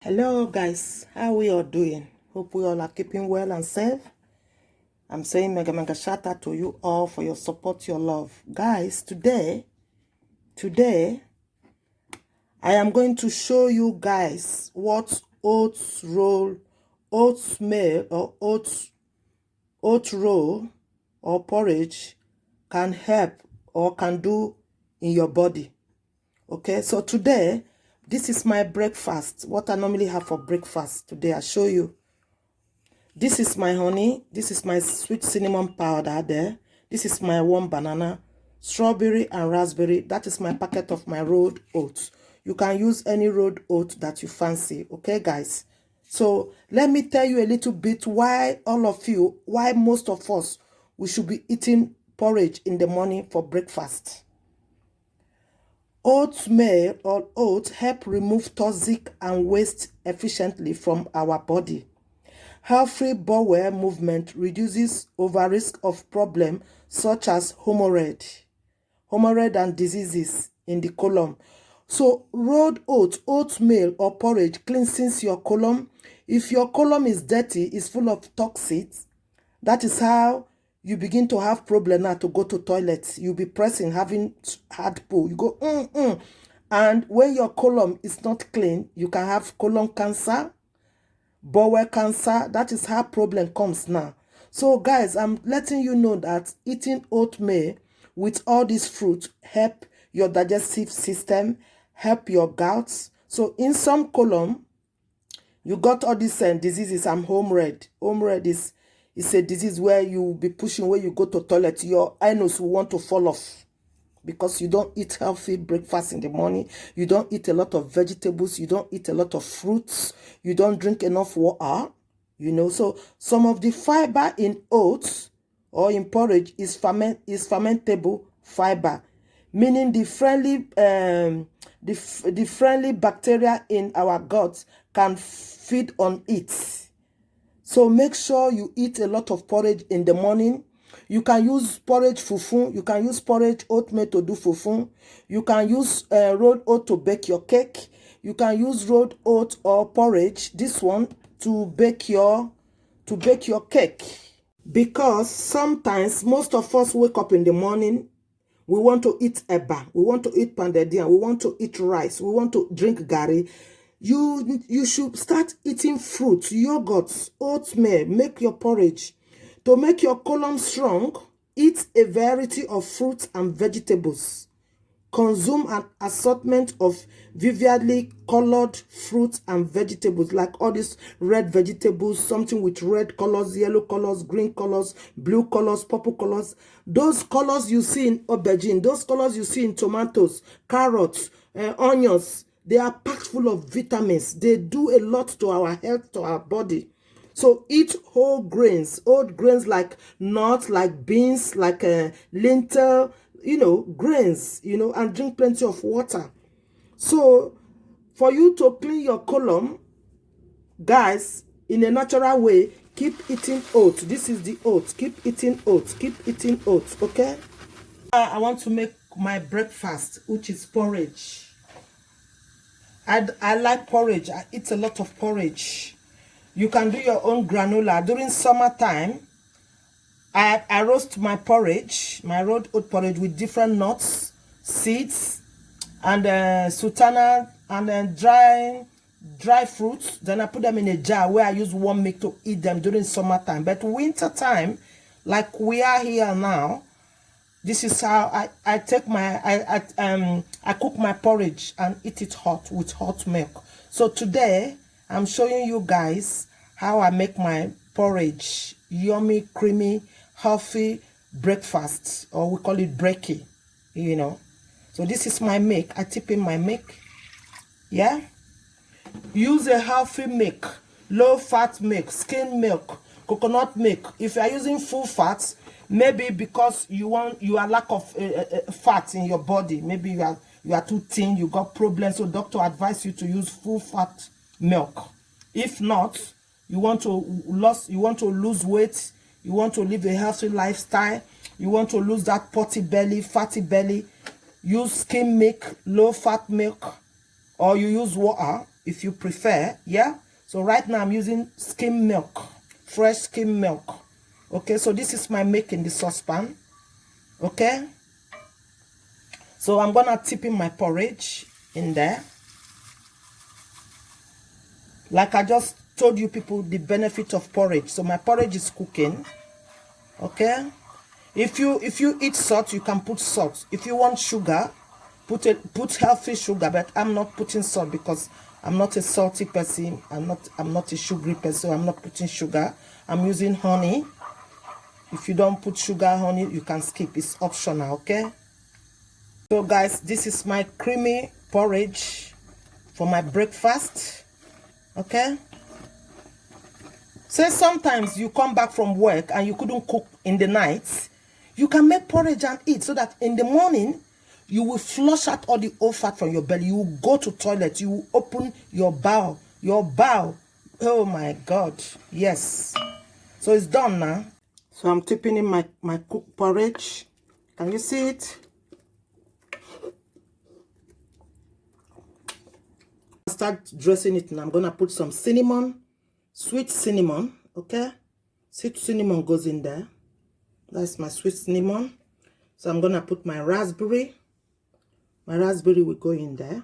Hello guys, how we all doing? Hope we all are keeping well and safe. I'm saying mega shout out to you all for your support, your love. Guys, today I am going to show you guys what oats meal or oat roll or porridge can help or can do in your body. Okay, so today this is my breakfast. What I normally have for breakfast today, I'll show you. This is my honey. This is my sweet cinnamon powder there. This is my warm banana, strawberry and raspberry. That is my packet of my rolled oats. You can use any rolled oat that you fancy. Okay, guys? So let me tell you a little bit why most of us, we should be eating porridge in the morning for breakfast. Oatmeal or oats help remove toxic and waste efficiently from our body. Healthy bowel movement reduces over risk of problems such as hemorrhoid and diseases in the colon. So rolled oats, oatmeal or porridge cleanses your colon. If your colon is dirty, is full of toxins, that is how you begin to have problem now to go to toilets. You'll be pressing, having hard pull. You go, And when your colon is not clean, you can have colon cancer, bowel cancer. That is how problem comes now. So guys, I'm letting you know that eating oatmeal with all these fruits help your digestive system, help your guts. So in some colon, you got all these diseases. Hemorrhoid. Hemorrhoid is a disease where you will be pushing, where you go to toilet, your anus will want to fall off because you don't eat healthy breakfast in the morning. You don't eat a lot of vegetables. You don't eat a lot of fruits. You don't drink enough water. So some of the fiber in oats or in porridge is fermentable fiber, meaning the friendly bacteria in our guts can feed on it. So make sure you eat a lot of porridge in the morning. You can use porridge fufu. You can use porridge oatmeal to do fufu. You can use rolled oat to bake your cake. You can use rolled oat or porridge, this one, to bake your cake. Because sometimes most of us wake up in the morning, we want to eat eba, we want to eat pounded yam, we want to eat rice, we want to drink garri. You should start eating fruits, yogurts, oatmeal, make your porridge. To make your colon strong, eat a variety of fruits and vegetables. Consume an assortment of vividly colored fruits and vegetables, like all these red vegetables, something with red colors, yellow colors, green colors, blue colors, purple colors. Those colors you see in aubergine, those colors you see in tomatoes, carrots, onions, they are packed full of vitamins. They do a lot to our health, to our body. So eat whole grains like nuts, like beans, like lentil, grains, and drink plenty of water. So for you to clean your colon, guys, in a natural way, keep eating oats. This is the oats. Keep eating oats. Keep eating oats, okay? I want to make my breakfast, which is porridge. I like porridge. I eat a lot of porridge. You can do your own granola. During summertime, I roast my porridge, my rolled oat porridge, with different nuts, seeds, and sultana, and then dry fruits. Then I put them in a jar where I use warm milk to eat them during summertime. But winter time, like we are here now, this is how I take I cook my porridge and eat it hot with hot milk. So today I'm showing you guys how I make my porridge, yummy, creamy, healthy breakfast, or we call it brekkie, So this is my milk. I tip in my milk. Yeah. Use a healthy milk, low fat milk, skim milk, coconut milk. If you are using full fat, maybe because you are lack of fat in your body, maybe you are too thin, you got problems, so doctor advise you to use full fat milk. If not, you want to lose weight, you want to live a healthy lifestyle, you want to lose that potty belly, fatty belly, use skim milk, low fat milk, or you use water. if you prefer. Yeah, so right now I'm using skim milk, fresh skim milk. Okay, so this is my milk in the saucepan. Okay, so I'm gonna tip in my porridge in there. Like I just told you people the benefit of porridge. So my porridge is cooking. Okay, if you eat salt, you can put salt. If you want sugar, put healthy sugar, but I'm not putting salt because I'm not a salty person. I'm not a sugary person, so I'm not putting sugar. I'm using honey. If you don't put sugar, honey, you can skip. It's optional. Okay, so guys, this is my creamy porridge for my breakfast. Okay, say sometimes you come back from work and you couldn't cook in the night, you can make porridge and eat, so that in the morning you will flush out all the old fat from your belly. You will go to toilet, you will open your bowel. Oh my God, yes. So it's done now. So I'm tipping in my cooked porridge. Can you see it? Start dressing it, and I'm gonna put some cinnamon, sweet cinnamon. Okay, sweet cinnamon goes in there. That's my sweet cinnamon. So I'm gonna put my raspberry. My raspberry will go in there.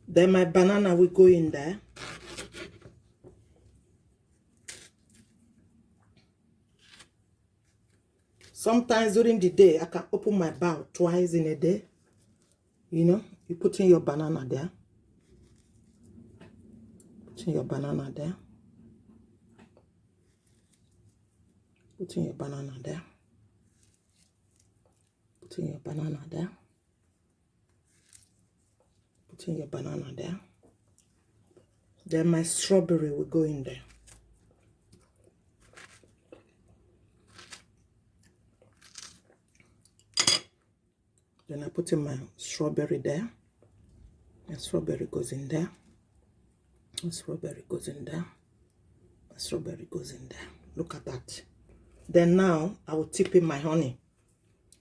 Then my banana will go in there. Sometimes during the day, I can open my bowel twice in a day. You know, you put in your banana there. Put in your banana there. Put in your banana there. Put in your banana there. Put in your banana there. Then my strawberry will go in there. Then I put in my strawberry there. My strawberry goes in there. My strawberry goes in there. My strawberry goes in there. Look at that. Then now I will tip in my honey.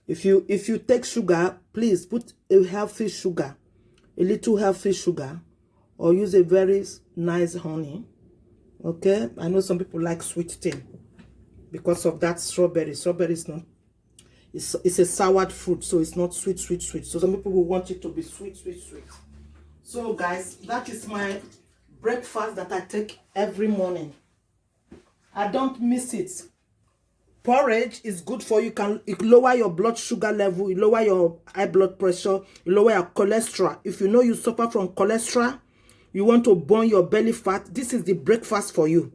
If you take sugar, please put a healthy sugar, a little healthy sugar, or use a very nice honey. Okay, I know some people like sweet thing because of that strawberry. Strawberry is not. It's a soured fruit, so it's not sweet. So some people will want it to be sweet. So guys, that is my breakfast that I take every morning. I don't miss it. Porridge is good for you. It lower your blood sugar level, it lower your high blood pressure, it lower your cholesterol. If you know you suffer from cholesterol, you want to burn your belly fat, this is the breakfast for you.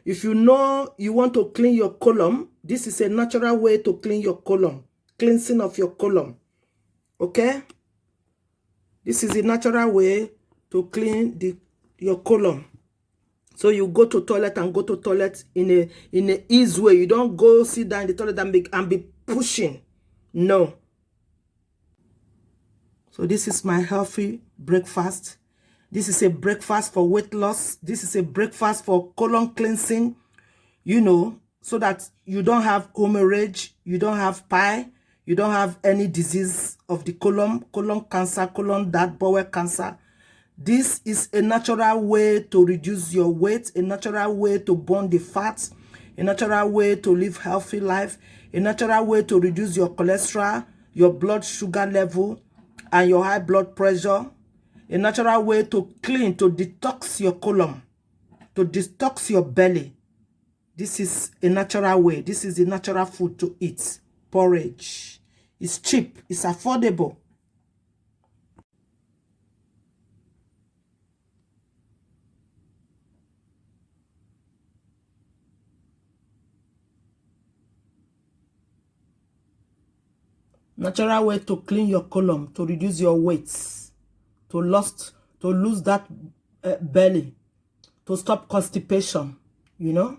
If you know you want to clean your colon, this is a natural way to clean your colon. Cleansing of your colon. Okay? This is a natural way to clean your colon. So you go to toilet and go to toilet in a easy way. You don't go sit down in the toilet and be pushing. No. So this is my healthy breakfast. This is a breakfast for weight loss. This is a breakfast for colon cleansing, you know, so that you don't have hemorrhage, you don't have pie, you don't have any disease of the colon cancer, dark bowel cancer. This is a natural way to reduce your weight, a natural way to burn the fat, a natural way to live healthy life, a natural way to reduce your cholesterol, your blood sugar level, and your high blood pressure. A natural way to clean, to detox your colon, to detox your belly. This is a natural way. This is the natural food to eat. Porridge. It's cheap. It's affordable. Natural way to clean your colon, to reduce your weight, to lose that belly, to stop constipation, you know.